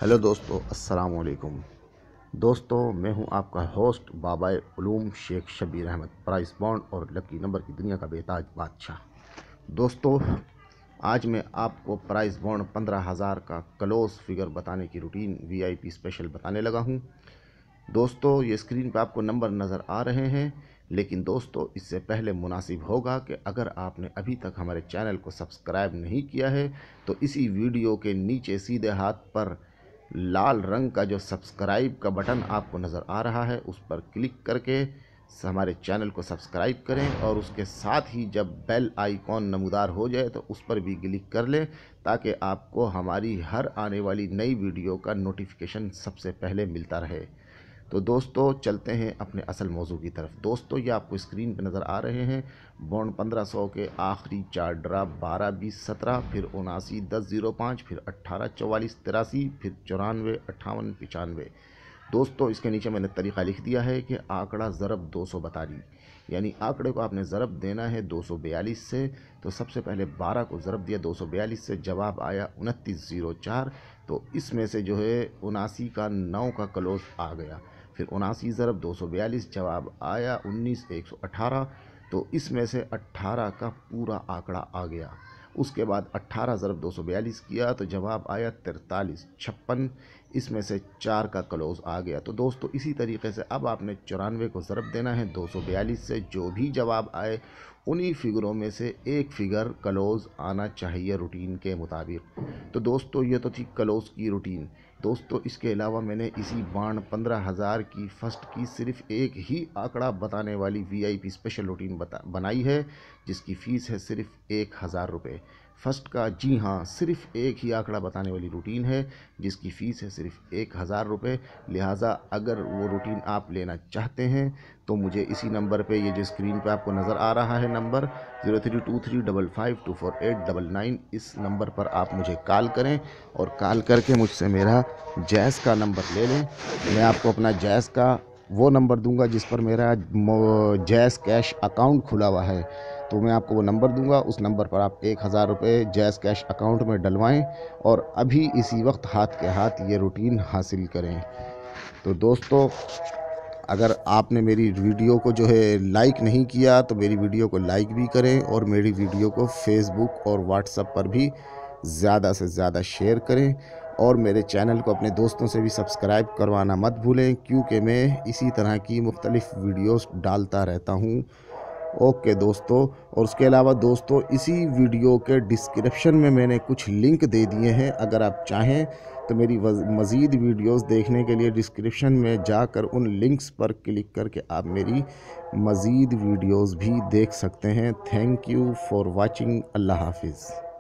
Hello दोस्तों, अस्सलाम वालेकुम। दोस्तों, मैं हूं आपका होस्ट बाबाए उलूम शेख शबीर अहमद, प्राइस बॉन्ड और लकी नंबर की दुनिया का बेताज बादशाह। दोस्तों, आज मैं आपको प्राइस बॉन्ड 15,000 का क्लोज फिगर बताने की रूटीन वीआईपी स्पेशल बताने लगा हूं। दोस्तों, ये स्क्रीन पे आपको नंबर नज़र आ रहे हैं, लेकिन दोस्तों इससे पहले मुनासिब होगा कि अगर आपने अभी तक हमारे चैनल को सब्सक्राइब नहीं किया है तो इसी वीडियो के नीचे सीधे हाथ पर लाल रंग का जो सब्सक्राइब का बटन आपको नज़र आ रहा है उस पर क्लिक करके हमारे चैनल को सब्सक्राइब करें और उसके साथ ही जब बेल आइकॉन नमूदार हो जाए तो उस पर भी क्लिक कर लें, ताकि आपको हमारी हर आने वाली नई वीडियो का नोटिफिकेशन सबसे पहले मिलता रहे। तो दोस्तों, चलते हैं अपने असल मौजू की तरफ। दोस्तों, ये आपको स्क्रीन पर नज़र आ रहे हैं बॉन्ड 1500 के आखिरी 4 ड्रा 12, 20, 17, फिर 79, 10, 05, फिर 18, 44, 83, फिर 94, 58, 95। दोस्तों, इसके नीचे मैंने तरीक़ा लिख दिया है कि आंकड़ा ज़रब 200 बता रही, यानी आंकड़े को आपने ज़रब देना है 242 से। तो सबसे पहले 12 को ज़रब दिया 242 से, जवाब आया 2904। तो इसमें से जो है 79 का 9 का क्लोज आ गया। फिर 79 ज़रब 242, जवाब आया 19,118। तो इसमें से 18 का पूरा आंकड़ा आ गया। उसके बाद 18 ज़रब 242 किया तो जवाब आया 43,56। इसमें से 4 का क्लोज आ गया। तो दोस्तों, इसी तरीके से अब आपने 94 को ज़रब देना है 242 से, जो भी जवाब आए उन्हीं फिगरों में से एक फ़िगर क्लोज आना चाहिए रूटीन के मुताबिक। तो दोस्तों, ये तो थी क्लोज की रूटीन। दोस्तों, इसके अलावा मैंने इसी बॉन्ड 15,000 की फ़र्स्ट की सिर्फ़ एक ही आंकड़ा बताने वाली वीआईपी स्पेशल रूटीन बनाई है, जिसकी फ़ीस है सिर्फ़ 1,000 रुपये। फ़र्स्ट का, जी हाँ, सिर्फ़ एक ही आंकड़ा बताने वाली रूटीन है जिसकी फ़ीस है सिर्फ़ 1,000 रुपये। लिहाजा अगर वो रूटीन आप लेना चाहते हैं तो मुझे इसी नंबर पे, ये जो स्क्रीन पे आपको नज़र आ रहा है नंबर 0323552489, इस नंबर पर आप मुझे कॉल करें और कॉल करके मुझसे मेरा जैज़ का नंबर ले लें। मैं आपको अपना जैज़ का वो नंबर दूंगा जिस पर मेरा जैज़ कैश अकाउंट खुला हुआ है। तो मैं आपको वो नंबर दूंगा, उस नंबर पर आप 1,000 रुपये जैज़ कैश अकाउंट में डलवाएं और अभी इसी वक्त हाथ के हाथ ये रूटीन हासिल करें। तो दोस्तों, अगर आपने मेरी वीडियो को जो है लाइक नहीं किया तो मेरी वीडियो को लाइक भी करें और मेरी वीडियो को फेसबुक और व्हाट्सएप पर भी ज़्यादा से ज़्यादा शेयर करें और मेरे चैनल को अपने दोस्तों से भी सब्सक्राइब करवाना मत भूलें, क्योंकि मैं इसी तरह की मुख्तलिफ़ वीडियोस डालता रहता हूं। ओके दोस्तों, और उसके अलावा दोस्तों, इसी वीडियो के डिस्क्रिप्शन में मैंने कुछ लिंक दे दिए हैं। अगर आप चाहें तो मेरी मज़ीद वीडियोस देखने के लिए डिस्क्रिप्शन में जाकर उन लिंक्स पर क्लिक करके आप मेरी मज़ीद वीडियोस भी देख सकते हैं। Thank you for watching. Allah हाफिज़।